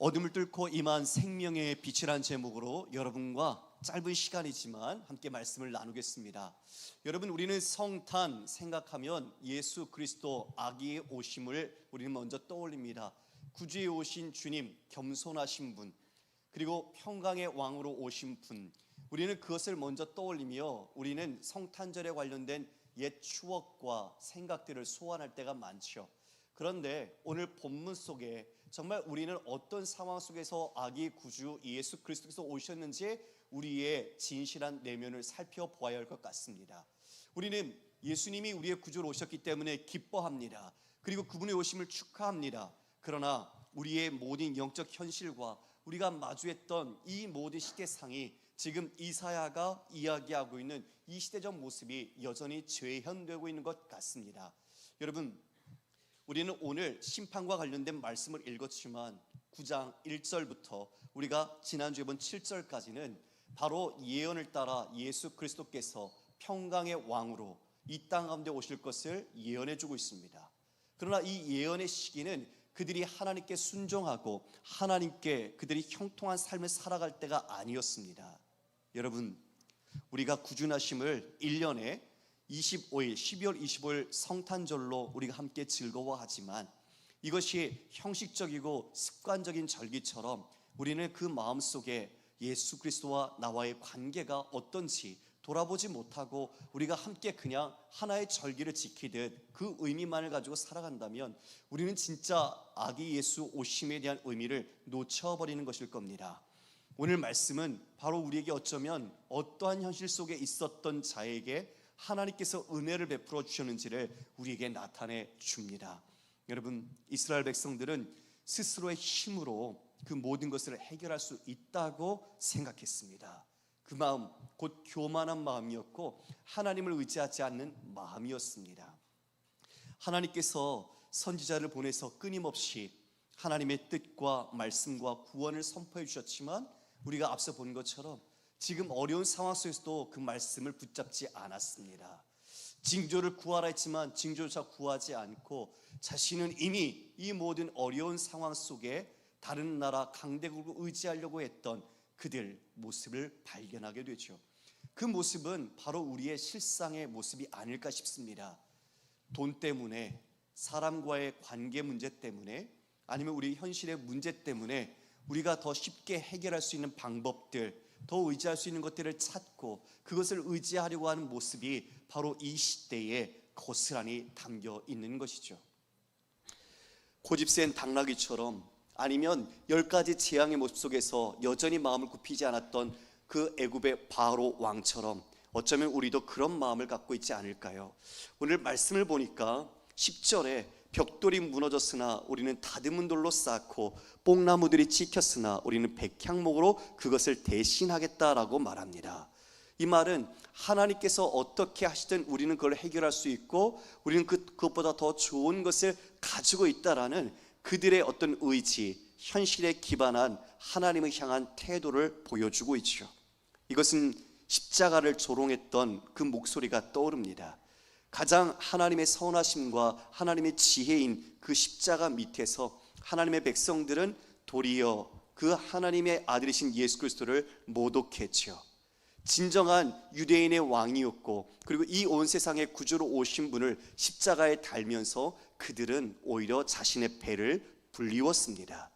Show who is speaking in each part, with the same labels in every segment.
Speaker 1: 어둠을 뚫고 임한 생명의 빛이란 제목으로 여러분과 짧은 시간이지만 함께 말씀을 나누겠습니다. 여러분, 우리는 성탄 생각하면 예수 그리스도 아기의 오심을 우리는 먼저 떠올립니다. 구주에 오신 주님, 겸손하신 분, 그리고 평강의 왕으로 오신 분, 우리는 그것을 먼저 떠올리며 우리는 성탄절에 관련된 옛 추억과 생각들을 소환할 때가 많죠. 그런데 오늘 본문 속에 정말 우리는 어떤 상황 속에서 아기 구주 예수 그리스도께서 오셨는지 우리의 진실한 내면을 살펴보아야 할 것 같습니다. 우리는 예수님이 우리의 구주로 오셨기 때문에 기뻐합니다. 그리고 그분의 오심을 축하합니다. 그러나 우리의 모든 영적 현실과 우리가 마주했던 이 모든 시대상이 지금 이사야가 이야기하고 있는 이 시대적 모습이 여전히 재현되고 있는 것 같습니다. 여러분, 우리는 오늘 심판과 관련된 말씀을 읽었지만 9장 1절부터 우리가 지난주에 본 7절까지는 바로 예언을 따라 예수 그리스도께서 평강의 왕으로 이 땅 가운데 오실 것을 예언해주고 있습니다. 그러나 이 예언의 시기는 그들이 하나님께 순종하고 하나님께 그들이 형통한 삶을 살아갈 때가 아니었습니다. 여러분, 우리가 구주나심을 1년에 25일, 12월 25일 성탄절로 우리가 함께 즐거워하지만 이것이 형식적이고 습관적인 절기처럼 우리는 그 마음속에 예수 그리스도와 나와의 관계가 어떤지 돌아보지 못하고 우리가 함께 그냥 하나의 절기를 지키듯 그 의미만을 가지고 살아간다면 우리는 진짜 아기 예수 오심에 대한 의미를 놓쳐버리는 것일 겁니다. 오늘 말씀은 바로 우리에게 어쩌면 어떠한 현실 속에 있었던 자에게 하나님께서 은혜를 베풀어 주셨는지를 우리에게 나타내 줍니다. 여러분, 이스라엘 백성들은 스스로의 힘으로 그 모든 것을 해결할 수 있다고 생각했습니다. 그 마음, 곧 교만한 마음이었고 하나님을 의지하지 않는 마음이었습니다. 하나님께서 선지자를 보내서 끊임없이 하나님의 뜻과 말씀과 구원을 선포해 주셨지만 우리가 앞서 본 것처럼 지금 어려운 상황 속에서도 그 말씀을 붙잡지 않았습니다. 징조를 구하라 했지만 징조조차 구하지 않고 자신은 이미 이 모든 어려운 상황 속에 다른 나라 강대국을 의지하려고 했던 그들 모습을 발견하게 되죠. 그 모습은 바로 우리의 실상의 모습이 아닐까 싶습니다. 돈 때문에, 사람과의 관계 문제 때문에, 아니면 우리 현실의 문제 때문에 우리가 더 쉽게 해결할 수 있는 방법들, 더 의지할 수 있는 것들을 찾고 그것을 의지하려고 하는 모습이 바로 이 시대에 고스란히 담겨 있는 것이죠. 고집센 당나귀처럼, 아니면 10가지 재앙의 모습 속에서 여전히 마음을 굽히지 않았던 그 애굽의 바로 왕처럼 어쩌면 우리도 그런 마음을 갖고 있지 않을까요? 오늘 말씀을 보니까 10절에 벽돌이 무너졌으나 우리는 다듬은 돌로 쌓고 뽕나무들이 찍혔으나 우리는 백향목으로 그것을 대신하겠다라고 말합니다. 이 말은 하나님께서 어떻게 하시든 우리는 그걸 해결할 수 있고 우리는 그것보다 더 좋은 것을 가지고 있다라는 그들의 어떤 의지, 현실에 기반한 하나님을 향한 태도를 보여주고 있죠. 이것은 십자가를 조롱했던 그 목소리가 떠오릅니다. 가장 하나님의 선하심과 하나님의 지혜인 그 십자가 밑에서 하나님의 백성들은 도리어 그 하나님의 아들이신 예수 그리스도를 모독했죠. 진정한 유대인의 왕이었고 그리고 이 온 세상의 구주로 오신 분을 십자가에 달면서 그들은 오히려 자신의 배를 불리웠습니다.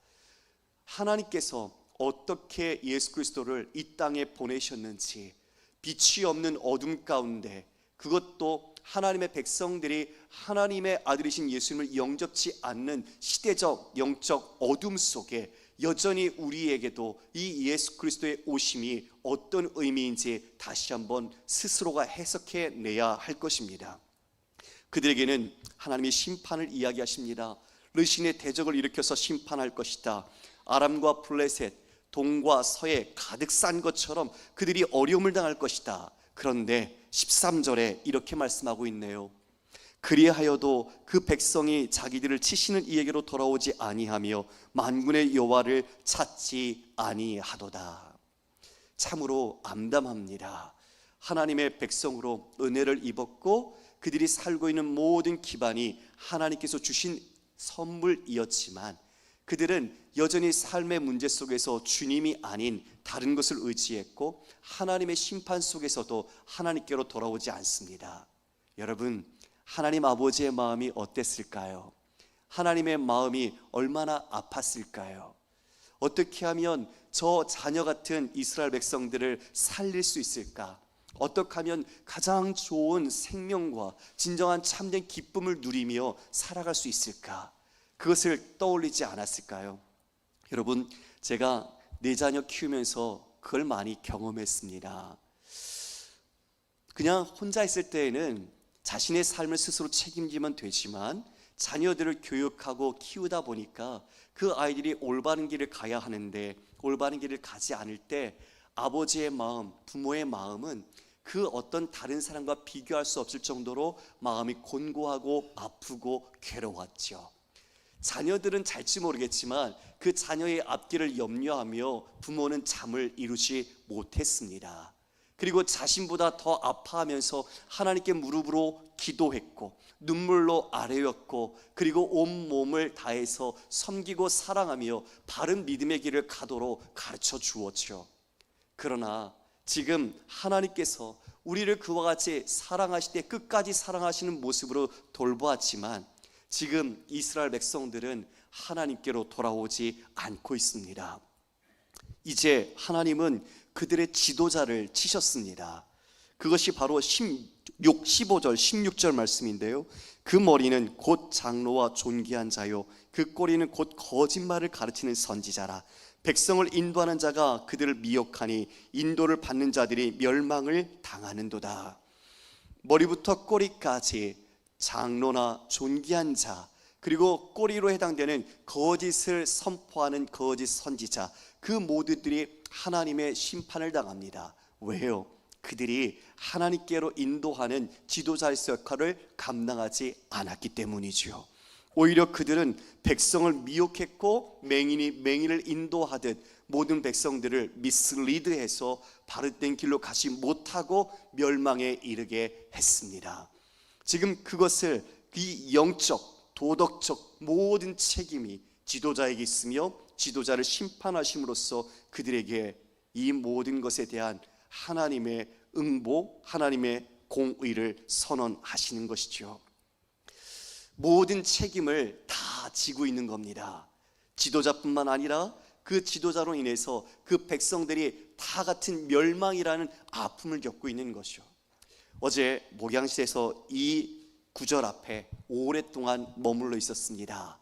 Speaker 1: 하나님께서 어떻게 예수 그리스도를 이 땅에 보내셨는지, 빛이 없는 어둠 가운데, 그것도 하나님의 백성들이 하나님의 아들이신 예수님을 영접치 않는 시대적 영적 어둠 속에 여전히 우리에게도 이 예수 그리스도의 오심이 어떤 의미인지 다시 한번 스스로가 해석해 내야 할 것입니다. 그들에게는 하나님이 심판을 이야기하십니다. 르신의 대적을 일으켜서 심판할 것이다. 아람과 블레셋, 동과 서에 가득 싼 것처럼 그들이 어려움을 당할 것이다. 그런데 13절에 이렇게 말씀하고 있네요. 그리하여도 그 백성이 자기들을 치시는 이에게로 돌아오지 아니하며 만군의 여호와를 찾지 아니하도다. 참으로 암담합니다. 하나님의 백성으로 은혜를 입었고 그들이 살고 있는 모든 기반이 하나님께서 주신 선물이었지만 그들은 여전히 삶의 문제 속에서 주님이 아닌 다른 것을 의지했고 하나님의 심판 속에서도 하나님께로 돌아오지 않습니다. 여러분, 하나님 아버지의 마음이 어땠을까요? 하나님의 마음이 얼마나 아팠을까요? 어떻게 하면 저 자녀 같은 이스라엘 백성들을 살릴 수 있을까? 어떻게 하면 가장 좋은 생명과 진정한 참된 기쁨을 누리며 살아갈 수 있을까? 그것을 떠올리지 않았을까요? 여러분, 제가 내 자녀 키우면서 그걸 많이 경험했습니다. 그냥 혼자 있을 때에는 자신의 삶을 스스로 책임지면 되지만 자녀들을 교육하고 키우다 보니까 그 아이들이 올바른 길을 가야 하는데 올바른 길을 가지 않을 때 아버지의 마음, 부모의 마음은 그 어떤 다른 사람과 비교할 수 없을 정도로 마음이 곤고하고 아프고 괴로웠죠. 자녀들은 잘지 모르겠지만 그 자녀의 앞길을 염려하며 부모는 잠을 이루지 못했습니다. 그리고 자신보다 더 아파하면서 하나님께 무릎으로 기도했고 눈물로 아뢰었고 그리고 온 몸을 다해서 섬기고 사랑하며 바른 믿음의 길을 가도록 가르쳐 주었죠. 그러나 지금 하나님께서 우리를 그와 같이 사랑하실 때 끝까지 사랑하시는 모습으로 돌보았지만 지금 이스라엘 백성들은 하나님께로 돌아오지 않고 있습니다. 이제 하나님은 그들의 지도자를 치셨습니다. 그것이 바로 15절 16절 말씀인데요, 그 머리는 곧 장로와 존귀한 자요 그 꼬리는 곧 거짓말을 가르치는 선지자라. 백성을 인도하는 자가 그들을 미혹하니 인도를 받는 자들이 멸망을 당하는도다. 머리부터 꼬리까지 장로나 존귀한 자, 그리고 꼬리로 해당되는 거짓을 선포하는 거짓 선지자, 그 모두들이 하나님의 심판을 당합니다. 왜요? 그들이 하나님께로 인도하는 지도자의 역할을 감당하지 않았기 때문이죠. 오히려 그들은 백성을 미혹했고 맹인이 맹인을 인도하듯 모든 백성들을 미스리드해서 바르된 길로 가지 못하고 멸망에 이르게 했습니다. 지금 그것을 이 영적, 도덕적 모든 책임이 지도자에게 있으며 지도자를 심판하심으로써 그들에게 이 모든 것에 대한 하나님의 응보, 하나님의 공의를 선언하시는 것이죠. 모든 책임을 다 지고 있는 겁니다. 지도자뿐만 아니라 그 지도자로 인해서 그 백성들이 다 같은 멸망이라는 아픔을 겪고 있는 것이죠. 어제 목양실에서 이 구절 앞에 오랫동안 머물러 있었습니다.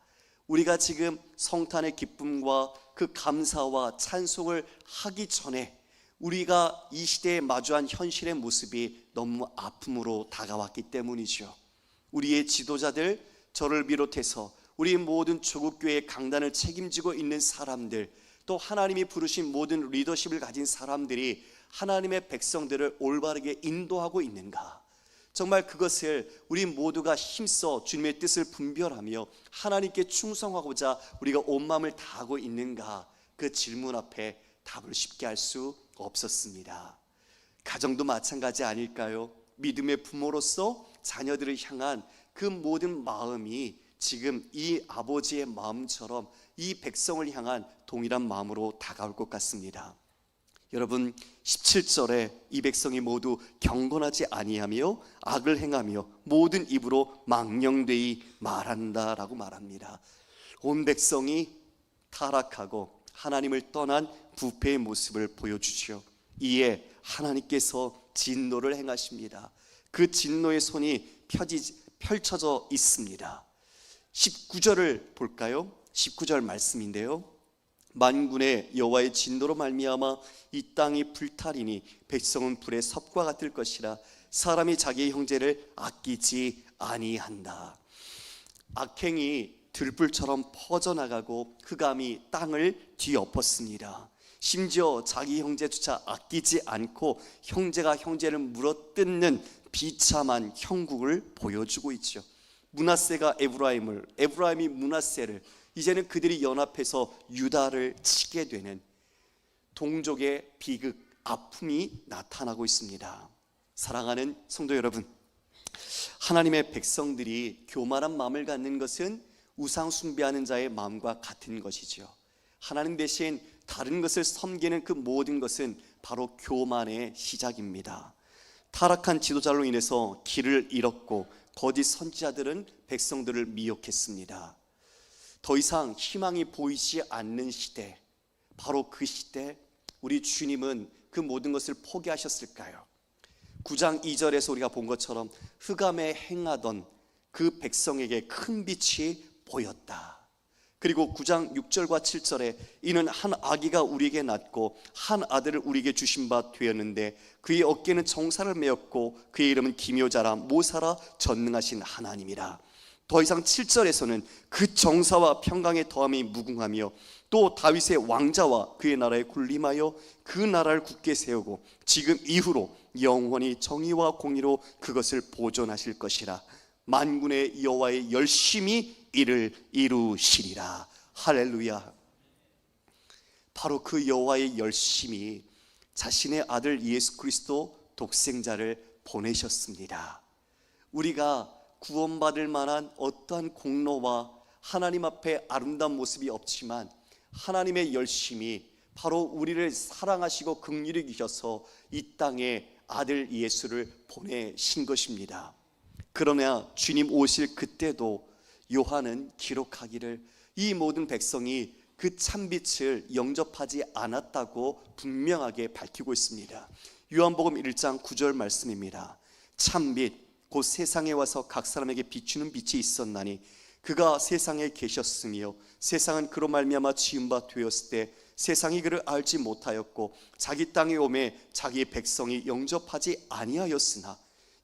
Speaker 1: 우리가 지금 성탄의 기쁨과 그 감사와 찬송을 하기 전에 우리가 이 시대에 마주한 현실의 모습이 너무 아픔으로 다가왔기 때문이죠. 우리의 지도자들, 저를 비롯해서 우리 모든 조국교회의 강단을 책임지고 있는 사람들, 또 하나님이 부르신 모든 리더십을 가진 사람들이 하나님의 백성들을 올바르게 인도하고 있는가? 정말 그것을 우리 모두가 힘써 주님의 뜻을 분별하며 하나님께 충성하고자 우리가 온 마음을 다하고 있는가? 그 질문 앞에 답을 쉽게 할 수 없었습니다. 가정도 마찬가지 아닐까요? 믿음의 부모로서 자녀들을 향한 그 모든 마음이 지금 이 아버지의 마음처럼 이 백성을 향한 동일한 마음으로 다가올 것 같습니다. 여러분, 17절에 이 백성이 모두 경건하지 아니하며 악을 행하며 모든 입으로 망령되이 말한다라고 말합니다. 온 백성이 타락하고 하나님을 떠난 부패의 모습을 보여주죠. 이에 하나님께서 진노를 행하십니다. 그 진노의 손이 펼쳐져 있습니다. 19절을 볼까요? 19절 말씀인데요, 만군의 여호와의 진노로 말미암아 이 땅이 불타리니 백성은 불의 섭과 같을 것이라. 사람이 자기의 형제를 아끼지 아니한다. 악행이 들불처럼 퍼져나가고 흑암이 땅을 뒤엎었습니다. 심지어 자기 형제조차 아끼지 않고 형제가 형제를 물어뜯는 비참한 형국을 보여주고 있죠. 므낫세가 에브라임을, 에브라임이 므낫세를, 이제는 그들이 연합해서 유다를 치게 되는 동족의 비극, 아픔이 나타나고 있습니다. 사랑하는 성도 여러분, 하나님의 백성들이 교만한 마음을 갖는 것은 우상 숭배하는 자의 마음과 같은 것이죠. 하나님 대신 다른 것을 섬기는 그 모든 것은 바로 교만의 시작입니다. 타락한 지도자로 인해서 길을 잃었고 거짓 선지자들은 백성들을 미혹했습니다. 더 이상 희망이 보이지 않는 시대, 바로 그 시대 우리 주님은 그 모든 것을 포기하셨을까요? 9장 2절에서 우리가 본 것처럼 흑암에 행하던 그 백성에게 큰 빛이 보였다. 그리고 9장 6절과 7절에 이는 한 아기가 우리에게 낳고 한 아들을 우리에게 주신 바 되었는데 그의 어깨는 정사를 메었고 그의 이름은 기묘자라 모사라 전능하신 하나님이라. 더 이상 7절에서는 그 정사와 평강의 더함이 무궁하며 또 다윗의 왕자와 그의 나라에 군림하여 그 나라를 굳게 세우고 지금 이후로 영원히 정의와 공의로 그것을 보존하실 것이라. 만군의 여호와의 열심히 이를 이루시리라. 할렐루야. 바로 그 여호와의 열심히 자신의 아들 예수 그리스도 독생자를 보내셨습니다. 우리가 구원받을 만한 어떠한 공로와 하나님 앞에 아름다운 모습이 없지만 하나님의 열심히 바로 우리를 사랑하시고 긍휼히 여기셔서 이 땅에 아들 예수를 보내신 것입니다. 그러나 주님 오실 그때도 요한은 기록하기를 이 모든 백성이 그 참빛을 영접하지 않았다고 분명하게 밝히고 있습니다. 요한복음 1장 9절 말씀입니다. 참빛 곧 세상에 와서 각 사람에게 비추는 빛이 있었나니 그가 세상에 계셨으며 세상은 그로 말미암아 지은 바 되었을 때 세상이 그를 알지 못하였고 자기 땅에 오매 자기의 백성이 영접하지 아니하였으나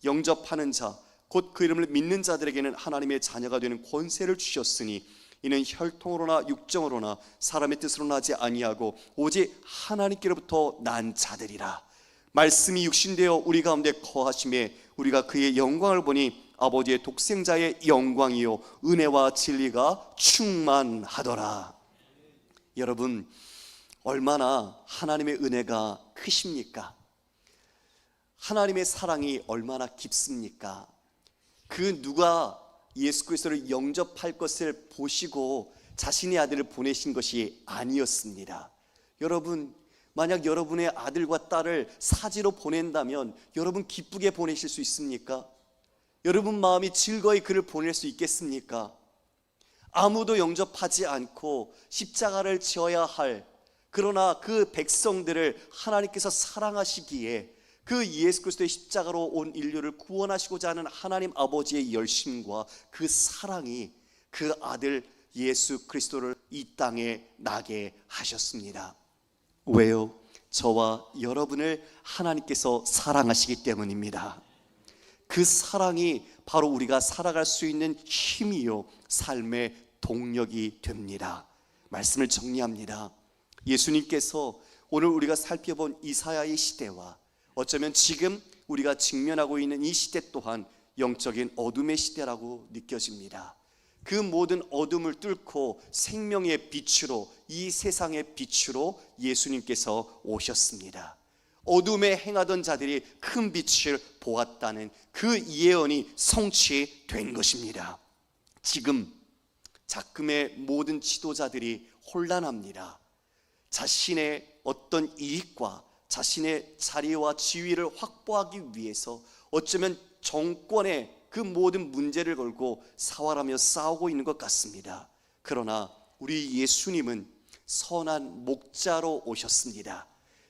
Speaker 1: 영접하는 자 곧 그 이름을 믿는 자들에게는 하나님의 자녀가 되는 권세를 주셨으니 이는 혈통으로나 육정으로나 사람의 뜻으로 나지 아니하고 오직 하나님께로부터 난 자들이라. 말씀이 육신되어 우리 가운데 거하심에 우리가 그의 영광을 보니 아버지의 독생자의 영광이요 은혜와 진리가 충만하더라. 여러분, 얼마나 하나님의 은혜가 크십니까? 하나님의 사랑이 얼마나 깊습니까? 그 누가 예수 그리스도를 영접할 것을 보시고 자신의 아들을 보내신 것이 아니었습니다. 여러분, 만약 여러분의 아들과 딸을 사지로 보낸다면 여러분 기쁘게 보내실 수 있습니까? 여러분 마음이 즐거이 그를 보낼 수 있겠습니까? 아무도 영접하지 않고 십자가를 지어야 할, 그러나 그 백성들을 하나님께서 사랑하시기에 그 예수 그리스도의 십자가로 온 인류를 구원하시고자 하는 하나님 아버지의 열심과 그 사랑이 그 아들 예수 그리스도를 이 땅에 나게 하셨습니다. 왜요? 저와 여러분을 하나님께서 사랑하시기 때문입니다. 그 사랑이 바로 우리가 살아갈 수 있는 힘이요 삶의 동력이 됩니다. 말씀을 정리합니다. 예수님께서 오늘 우리가 살펴본 이사야의 시대와 어쩌면 지금 우리가 직면하고 있는 이 시대 또한 영적인 어둠의 시대라고 느껴집니다. 그 모든 어둠을 뚫고 생명의 빛으로, 이 세상의 빛으로 예수님께서 오셨습니다. 어둠에 행하던 자들이 큰 빛을 보았다는 그 예언이 성취된 것입니다. 지금 작금의 모든 지도자들이 혼란합니다. 자신의 어떤 이익과 자신의 자리와 지위를 확보하기 위해서 어쩌면 정권의 그 모든 문제를 걸고 사활하며 싸우고 있는 것 같습니다. 그러나 우리 예수님은 선한 목자로 오셨습니다.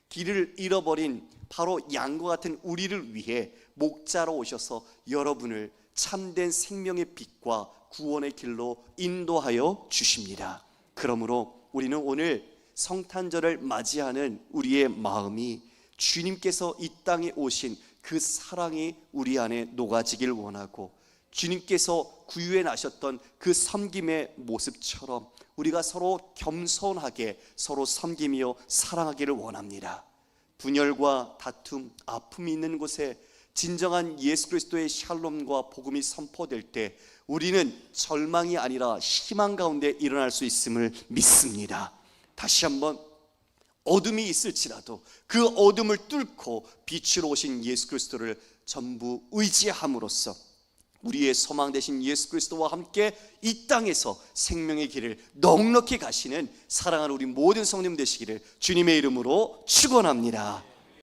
Speaker 1: 길을 잃어버린 바로 양과 같은 우리를 위해 목자로 오셔서 여러분을 참된 생명의 빛과 구원의 길로 인도하여 주십니다. 그러므로 우리는 오늘 성탄절을 맞이하는 우리의 마음이 주님께서 이 땅에 오신 그 사랑이 우리 안에 녹아지길 원하고 주님께서 구유에 나셨던 그 섬김의 모습처럼 우리가 서로 겸손하게 서로 섬기며 사랑하기를 원합니다. 분열과 다툼, 아픔이 있는 곳에 진정한 예수 그리스도의 샬롬과 복음이 선포될 때 우리는 절망이 아니라 희망 가운데 일어날 수 있음을 믿습니다. 다시 한번, 어둠이 있을지라도 그 어둠을 뚫고 빛으로 오신 예수 그리스도를 전부 의지함으로써 우리의 소망 되신 예수 그리스도와 함께 이 땅에서 생명의 길을 넉넉히 가시는 사랑하는 우리 모든 성도님 되시기를 주님의 이름으로 축원합니다.